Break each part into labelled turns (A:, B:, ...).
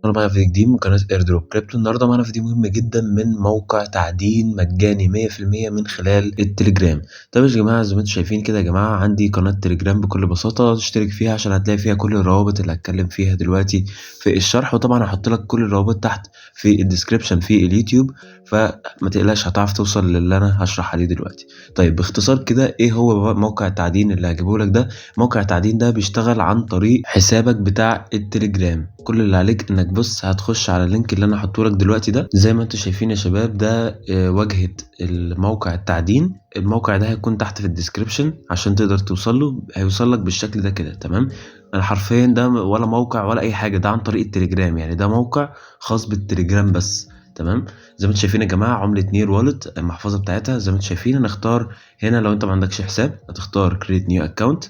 A: أنا معايا فيديو جديد من قناة ايردروب كريبتو. النهارده معانا فيديو مهم جدا من موقع تعدين مجاني 100% من خلال التليجرام. طيب يا جماعة، زي ما انتم شايفين كده يا جماعة، عندي قناة تليجرام بكل بساطة تشترك فيها عشان هتلاقي فيها كل الروابط اللي هتكلم فيها دلوقتي في الشرح، وطبعا هحط لك كل الروابط تحت في الديسكريبشن في اليوتيوب، فما تقلقش هتعرف توصل للي انا هشرح عليه دلوقتي. طيب باختصار كده، ايه هو موقع التعدين اللي هجيبه لك ده؟ موقع التعدين ده بيشتغل عن طريق حسابك بتاع التليجرام. كل اللي عليك انك بص هتخش على اللينك اللي انا هحطه لك دلوقتي ده. زي ما انتم شايفين يا شباب، ده واجهة الموقع التعدين. الموقع ده هيكون تحت في الديسكريبشن عشان تقدر توصل له، هيوصل لك بالشكل ده كده. تمام. انا حرفيا ده ولا موقع ولا اي حاجة، ده عن طريق التليجرام، يعني ده موقع خاص بالتليجرام بس. تمام. زي ما انتم شايفين يا جماعه، عمله نير والت المحفظه بتاعتها زي ما انتم شايفين. هنختار هنا، لو انت ما عندكش حساب هتختار كريت نيو اكونت.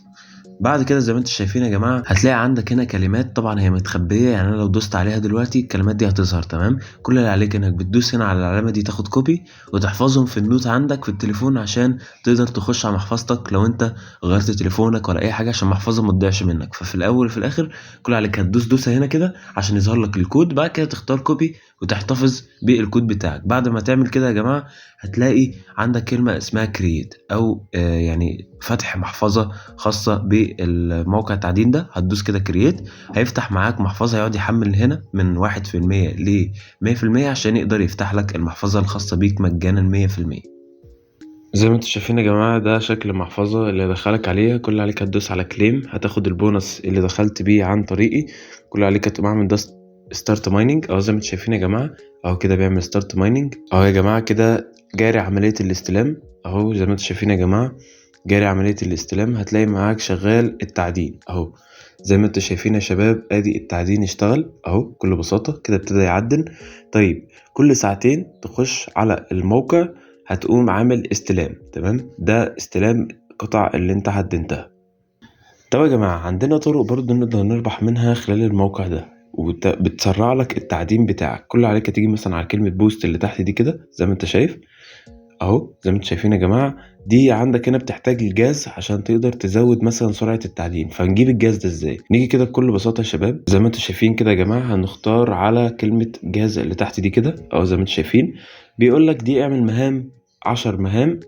A: بعد كده زي ما انتم شايفين يا جماعه، هتلاقي عندك هنا كلمات، طبعا هي متخبيه، يعني انا لو دوست عليها دلوقتي الكلمات دي هتظهر. تمام. كل اللي عليك انك بتدوس هنا على العلامه دي، تاخد كوبي وتحفظهم في النوت عندك في التليفون عشان تقدر تخش على محفظتك لو انت غيرت تليفونك ولا اي حاجه، عشان محفظه ما تضيعش منك. ففي الاول وفي الاخر كل اللي عليك هتدوس دوسه هنا كده عشان يظهر لك الكود. بعد كده تختار كوبي وتحتفظ بالكود بتاعك. بعد ما تعمل كده يا جماعه، هتلاقي عندك كلمه اسمها كرييت، او يعني فتح محفظه خاصه بالموقع التعدين ده. هتدوس كده كرييت، هيفتح معاك محفظه، يقعد يحمل هنا من 1% ل 100% عشان يقدر يفتح لك المحفظه الخاصه بيك مجانا 100%. زي ما انتم شايفين يا جماعه، ده شكل المحفظه اللي دخلك عليها. كل اللي عليك هتدوس على كليم، هتاخد البونص اللي دخلت بيه عن طريقي. كل اللي عليك هتقوم عامل ده ستارت مايننج، اهو زي ما انتم شايفين يا جماعه، اهو كده بيعمل ستارت مايننج. اهو يا جماعه كده جاري عمليه الاستلام، اهو زي ما انتم شايفين يا جماعه جاري عمليه الاستلام. هتلاقي معاك شغال التعدين اهو زي ما انتم شايفين يا شباب. ادي التعدين اشتغل اهو بكل بساطه كده، ابتدى يعدن. طيب كل ساعتين تخش على الموقع، هتقوم عامل استلام. تمام، ده استلام قطع اللي انت عدنتها. طب يا جماعة، عندنا طرق برضو نقدر نربح منها خلال الموقع ده، وبتسرع لك التعدين بتاعك. كل اللي عليك تيجي مثلا على كلمة بوست اللي تحت دي كده زي ما انت شايف اهو. زي ما انتم شايفين يا جماعة، دي عندك هنا بتحتاج الجاز عشان تقدر تزود مثلا سرعة التعدين. فنجيب الجاز ده ازاي؟ نيجي كده بكل بساطة يا شباب، زي ما انتم شايفين كده يا جماعة، هنختار على كلمة جاز اللي تحت دي كده اهو. زي ما انتم شايفين بيقول لك دي اعمل مهام 10 مهام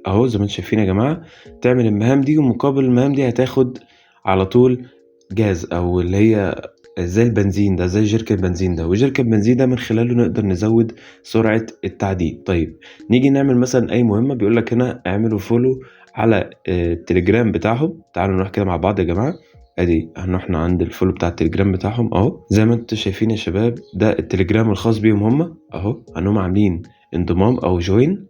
A: اهو. زي ما انتم شايفين يا جماعة، تعمل المهام دي ومقابل المهام دي هتاخد على طول جاز، او اللي هي زي البنزين ده، زي جيركن بنزين ده. وجيركن بنزين ده من خلاله نقدر نزود سرعة التعدين. طيب نيجي نعمل مثلا اي مهمة. بيقول لك هنا اعملوا فولو على التليجرام بتاعهم. تعالوا نروح كده مع بعض يا جماعة. ادي احنا عند الفولو بتاع التليجرام بتاعهم اهو. زي ما انتم شايفين يا شباب، ده التليجرام الخاص بيهم هم اهو. هنهم عاملين انضمام او جوين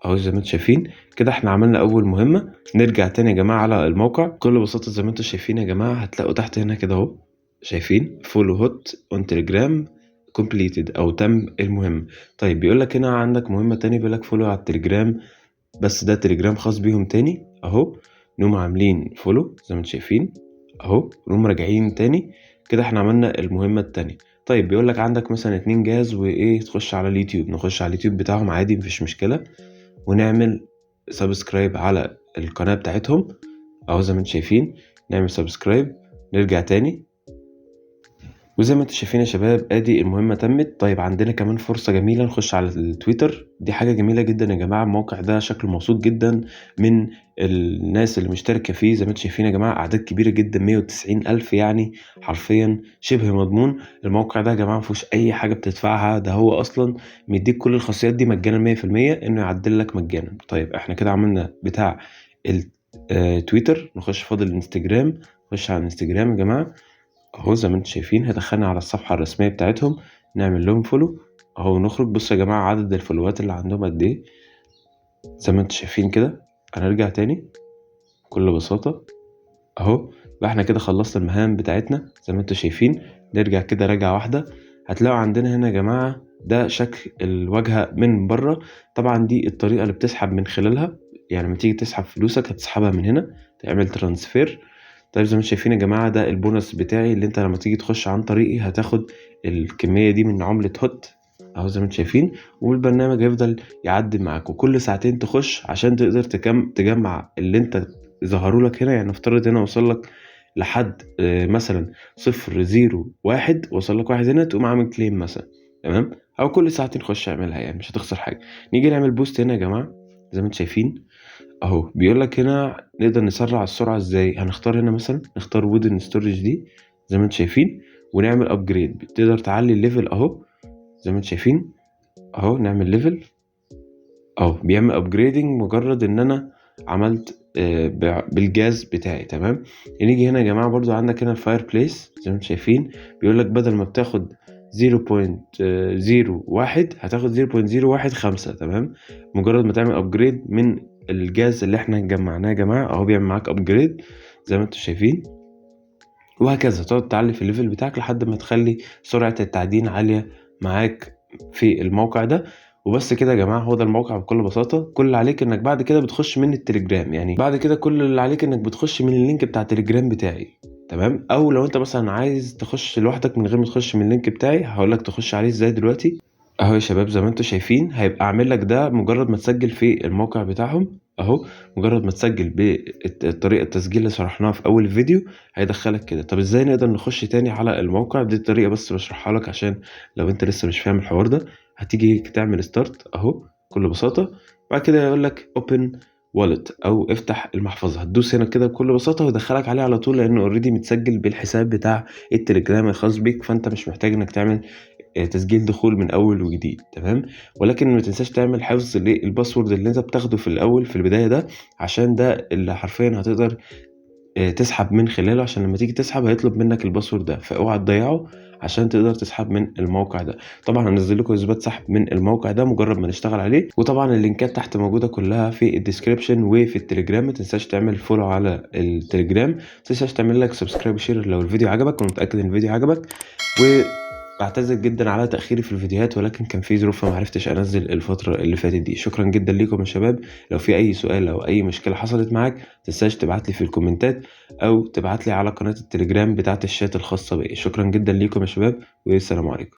A: اهو. زي ما انتم شايفين كده احنا عملنا اول مهمة. نرجع تاني يا جماعة على الموقع بكل بساطة. زي ما انتم شايفين يا جماعة، هتلاقوا تحت هنا كده اهو، شايفين فولو هوت اون تليجرام كومبليتد، او تم المهمة. طيب بيقول لك هنا عندك مهمة تاني، بيقول لك فولو على التليجرام، بس ده تليجرام خاص بيهم تاني اهو. نقوم عاملين فولو زي ما انتم شايفين اهو، نقوم راجعين تاني كده احنا عملنا المهمة التانية. طيب بيقول لك عندك مثلا 2 جاز وايه، تخش على اليوتيوب. نخش على اليوتيوب بتاعهم عادي، مفيش مشكلة، ونعمل سبسكرايب على القناة بتاعتهم اهو. زي ما انتم شايفين نعمل سبسكرايب، نرجع تاني. وزي ما انتم شايفين يا شباب، ادي المهمة تمت. طيب عندنا كمان فرصة جميلة، نخش على التويتر. دي حاجة جميلة جدا يا جماعة. الموقع ده شكله مبسوط جدا من الناس اللي مشتركة فيه. زي ما انتم شايفين يا جماعة، اعداد كبيرة جدا، 190 الف، يعني حرفيا شبه مضمون. الموقع ده يا جماعة مفيهوش اي حاجة بتدفعها، ده هو اصلا مديك كل الخاصيات دي مجانا 100%، انه يعدل لك مجانا. طيب احنا كده عملنا بتاع التويتر. نخش فاضل الانستجرام. نخش على الانستجرام يا جماعة اهو. زي ما انتم شايفين هدخلنا على الصفحة الرسمية بتاعتهم، نعمل لهم فولو اهو، نخرج. بصوا يا جماعة عدد الفولوات اللي عندهم قد ايه، زي ما انتم شايفين كده. هنرجع تاني بكل بساطة اهو. بقى احنا كده خلصنا المهام بتاعتنا زي ما انتم شايفين. نرجع كده راجعة واحدة، هتلاقوا عندنا هنا يا جماعة ده شكل الواجهة من بره. طبعا دي الطريقة اللي بتسحب من خلالها، يعني لما تيجي تسحب فلوسك هتسحبها من هنا، تعمل ترانسفير. طيب زي ما انتم شايفين يا جماعة، ده البونص بتاعي اللي انت لما تيجي تخش عن طريقي هتاخد الكمية دي من عملة هوت اهو. زي ما انتم شايفين، والبرنامج هيفضل يعدل معاك. وكل ساعتين تخش عشان تقدر تجمع اللي انت ظهروا لك هنا. يعني نفترض هنا وصل لك لحد مثلا 001 وصل لك واحد هنا تقوم عامل كليم مثلا، تمام، او كل ساعتين خش اعملها، يعني مش هتخسر حاجه. نيجي نعمل بوست هنا يا جماعه زي ما انتم شايفين اهو، بيقول لك هنا نقدر نسرع السرعه ازاي. هنختار هنا مثلا، نختار وودن ستورج دي زي ما انتم شايفين، ونعمل ابجريد. تقدر تعلي الليفل اهو زي ما انتم شايفين اهو، نعمل ليفل اهو، بيعمل ابجريدنج مجرد ان انا عملت بالجاز بتاعي، تمام. نيجي هنا يا جماعه برضو عندك هنا الفاير بليس زي ما انتم شايفين، بيقول لك بدل ما بتاخد 0.01 هتاخد 0.015، تمام. مجرد ما تعمل ابجريد من الجاز اللي احنا جمعناه يا جماعه اهو، بيعمل معاك ابجريد زي ما انتم شايفين. وهكذا تقعد تعلي في الليفل بتاعك لحد ما تخلي سرعه التعدين عاليه معاك في الموقع ده. وبس كده يا جماعه، هو ده الموقع بكل بساطه. كل اللي عليك انك بعد كده بتخش من التليجرام، يعني بعد كده كل اللي عليك انك بتخش من اللينك بتاع التليجرام بتاعي، تمام. او لو انت مثلا عايز تخش لوحدك من غير ما تخش من اللينك بتاعي، هقولك تخش عليه ازاي دلوقتي اهو يا شباب. زي ما انتم شايفين هيبقى عامل لك ده مجرد ما تسجل في الموقع بتاعهم اهو، مجرد ما تسجل بالطريقه التسجيل اللي شرحناها في اول الفيديو هيدخلك كده. طب ازاي نقدر نخش تاني على الموقع؟ دي الطريقه بس بشرحها لك عشان لو انت لسه مش فاهم الحوار ده. هتيجي تعمل ستارت اهو بكل بساطه، بعد كده يقول لك اوبن والت او افتح المحفظه، هتدوس هنا كده بكل بساطه ويدخلك عليه على طول، لانه اوريدي متسجل بالحساب بتاع التليجرام الخاص بيك، فانت مش محتاج انك تعمل تسجيل دخول من اول وجديد، تمام. ولكن ما تنساش تعمل حفظ للباسورد اللي انت بتاخده في الاول في البدايه ده، عشان ده اللي حرفيا هتقدر تسحب من خلاله. عشان لما تيجي تسحب هيطلب منك الباسورد ده، فاوعى تضيعه عشان تقدر تسحب من الموقع ده. طبعا هنزل لكم اثبات سحب من الموقع ده مجرد ما نشتغل عليه، وطبعا اللينكات تحت موجوده كلها في الديسكريبشن وفي التليجرام. ما تنساش تعمل فولو على التليجرام، ما تنساش تعمل لك سبسكرايب وشير لو الفيديو عجبك، وانا متاكد ان الفيديو عجبك. بعتذر جدا على تأخيري في الفيديوهات، ولكن كان في ظروف فما عرفتش انزل الفترة اللي فاتت دي. شكرا جدا ليكم يا شباب. لو في اي سؤال او اي مشكلة حصلت معاك متنساش تبعت لي في الكومنتات او تبعت لي على قناة التليجرام بتاعت الشات الخاصة بي. شكرا جدا ليكم يا شباب، والسلام عليكم.